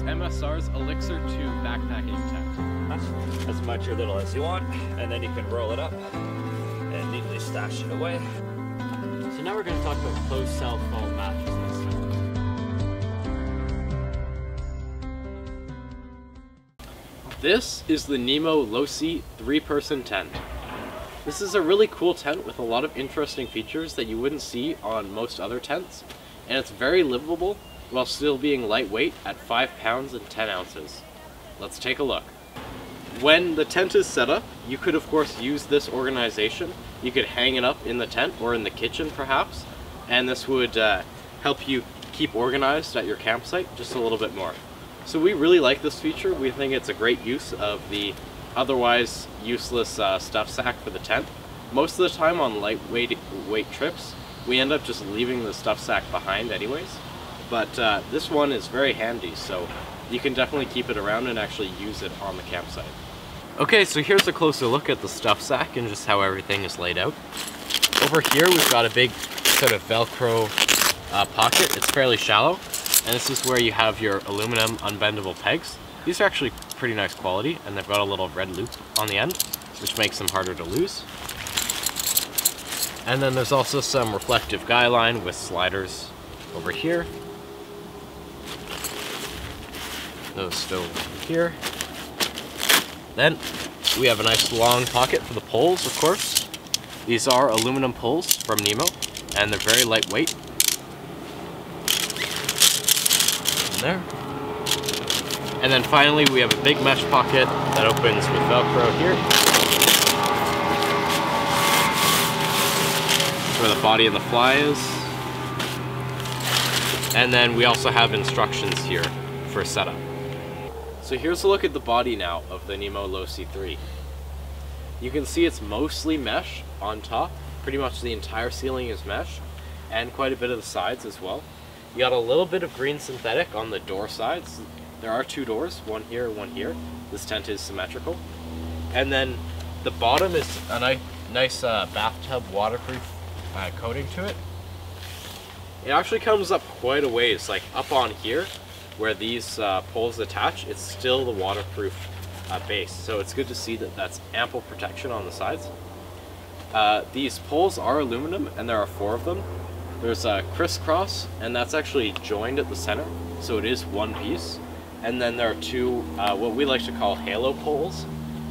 MSR's Elixir 2 backpacking tent. As much or little as you want, and then you can roll it up and neatly stash it away. So now we're going to talk about closed cell foam mattresses. This is the Nemo Losi 3-person tent. This is a really cool tent with a lot of interesting features that you wouldn't see on most other tents, and it's very livable while still being lightweight at 5 pounds and 10 ounces. Let's take a look. When the tent is set up, you could of course use this organization. You could hang it up in the tent or in the kitchen perhaps, and this would help you keep organized at your campsite just a little bit more. So we really like this feature. We think it's a great use of the otherwise useless stuff sack for the tent. Most of the time on lightweight trips, we end up just leaving the stuff sack behind anyways. But this one is very handy, so you can definitely keep it around and actually use it on the campsite. Okay, so here's a closer look at the stuff sack and just how everything is laid out. Over here we've got a big sort of Velcro pocket. It's fairly shallow, and this is where you have your aluminum unbendable pegs. These are actually pretty nice quality, and they've got a little red loop on the end, which makes them harder to lose. And then there's also some reflective guy line with sliders over here. Those still over here. Then we have a nice long pocket for the poles, of course. These are aluminum poles from Nemo, and they're very lightweight. In there. And then finally we have a big mesh pocket that opens with Velcro here. That's where the body of the fly is. And then we also have instructions here for setup. So here's a look at the body now of the Nemo Losi 3. You can see it's mostly mesh on top. Pretty much the entire ceiling is mesh, and quite a bit of the sides as well. You got a little bit of green synthetic on the door sides. There are 2 doors, one here, one here. This tent is symmetrical. And then the bottom is a nice bathtub waterproof coating to it. It actually comes up quite a ways, like up on here, where these poles attach, it's still the waterproof base. So it's good to see that that's ample protection on the sides. These poles are aluminum, and there are 4 of them. There's a crisscross, and that's actually joined at the center, so it is one piece. And then there are 2, what we like to call halo poles,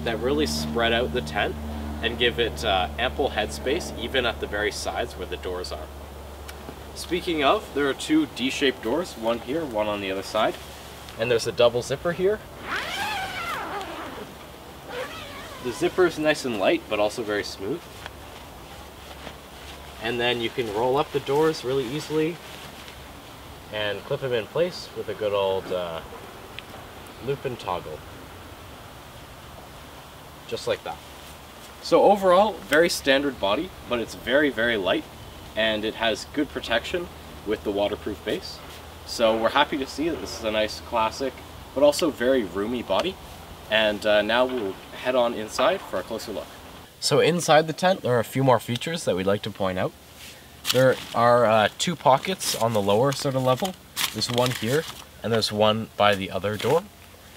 that really spread out the tent and give it ample headspace, even at the very sides where the doors are. Speaking of, there are 2 D-shaped doors, one here, one on the other side. And there's a double zipper here. The zipper is nice and light, but also very smooth. And then you can roll up the doors really easily and clip them in place with a good old loop and toggle. Just like that. So overall, very standard body, but it's very, very light, and it has good protection with the waterproof base. So we're happy to see that this is a nice classic, but also very roomy body. And now we'll head on inside for a closer look. So inside the tent, there are a few more features that we'd like to point out. There are 2 pockets on the lower sort of level. There's one here, and there's one by the other door.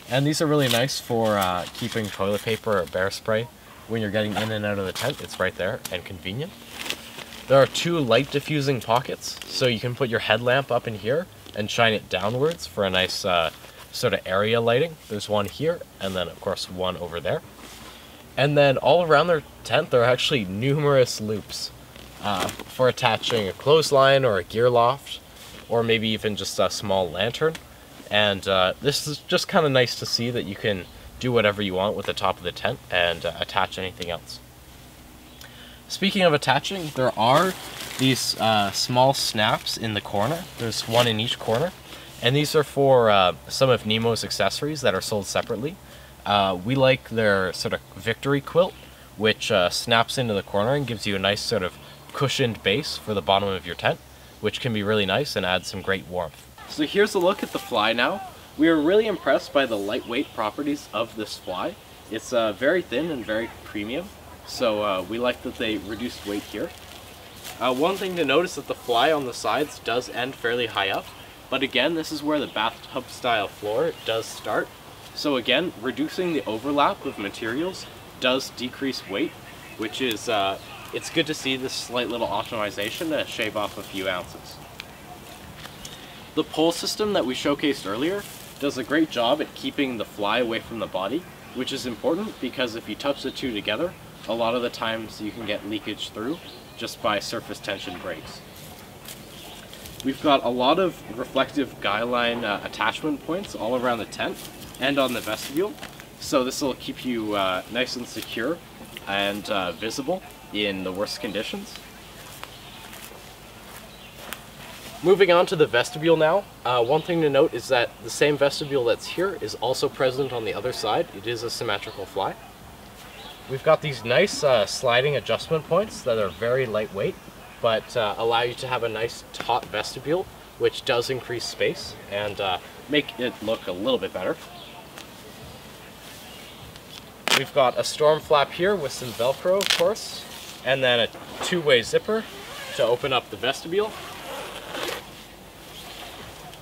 And these are really nice for keeping toilet paper or bear spray when you're getting in and out of the tent. It's right there and convenient. There are 2 light diffusing pockets, so you can put your headlamp up in here and shine it downwards for a nice sort of area lighting. There's one here, and then of course one over there. And then all around their tent, there are actually numerous loops for attaching a clothesline or a gear loft, or maybe even just a small lantern. And this is just kind of nice to see that you can do whatever you want with the top of the tent and attach anything else. Speaking of attaching, there are these small snaps in the corner. There's one in each corner, and these are for some of Nemo's accessories that are sold separately. We like their sort of victory quilt, which snaps into the corner and gives you a nice sort of cushioned base for the bottom of your tent, which can be really nice and add some great warmth. So here's a look at the fly now. We are really impressed by the lightweight properties of this fly. It's very thin and very premium, so we like that they reduced weight here. One thing to notice is that the fly on the sides does end fairly high up, but again, this is where the bathtub style floor does start. So again, reducing the overlap of materials does decrease weight, which is, it's good to see this slight little optimization to shave off a few ounces. The pole system that we showcased earlier does a great job at keeping the fly away from the body, which is important because if you touch the two together, a lot of the times you can get leakage through just by surface tension breaks. We've got a lot of reflective guy line attachment points all around the tent and on the vestibule, so this will keep you nice and secure and visible in the worst conditions. Moving on to the vestibule now, one thing to note is that the same vestibule that's here is also present on the other side. It is a symmetrical fly. We've got these nice sliding adjustment points that are very lightweight, but allow you to have a nice taut vestibule, which does increase space and make it look a little bit better. We've got a storm flap here with some Velcro, of course, and then a two-way zipper to open up the vestibule.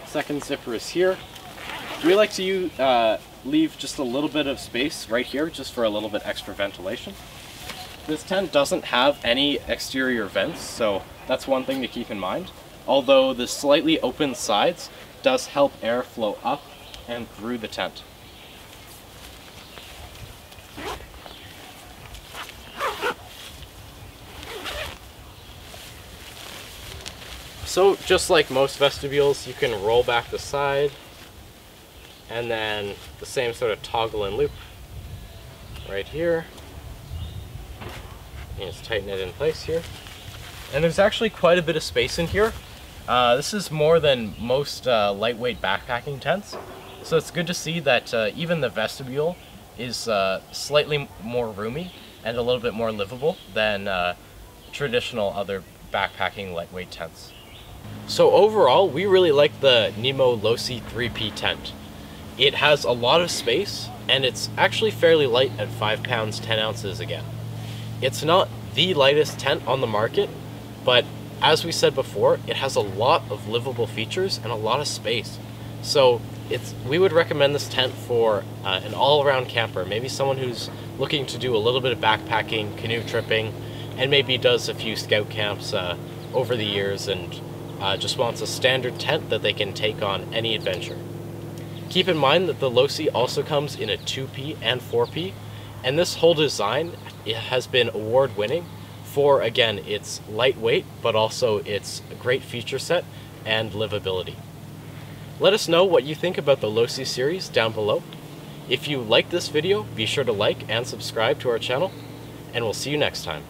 Second zipper is here. We like to leave just a little bit of space right here just for a little bit extra ventilation. This tent doesn't have any exterior vents, so that's one thing to keep in mind. Although the slightly open sides does help air flow up and through the tent. So just like most vestibules, you can roll back the side and then the same sort of toggle and loop right here. And just tighten it in place here. And there's actually quite a bit of space in here. This is more than most lightweight backpacking tents. So it's good to see that even the vestibule is slightly more roomy and a little bit more livable than traditional other backpacking lightweight tents. So overall, we really like the Nemo Losi 3P tent. It has a lot of space, and it's actually fairly light at 5 pounds 10 ounces again. It's not the lightest tent on the market, but as we said before, it has a lot of livable features and a lot of space. So we would recommend this tent for an all-around camper, maybe someone who's looking to do a little bit of backpacking, canoe tripping, and maybe does a few scout camps over the years and just wants a standard tent that they can take on any adventure. Keep in mind that the Losi also comes in a 2P and 4P, and this whole design has been award-winning for, again, its lightweight, but also its great feature set and livability. Let us know what you think about the Losi series down below. If you like this video, be sure to like and subscribe to our channel, and we'll see you next time.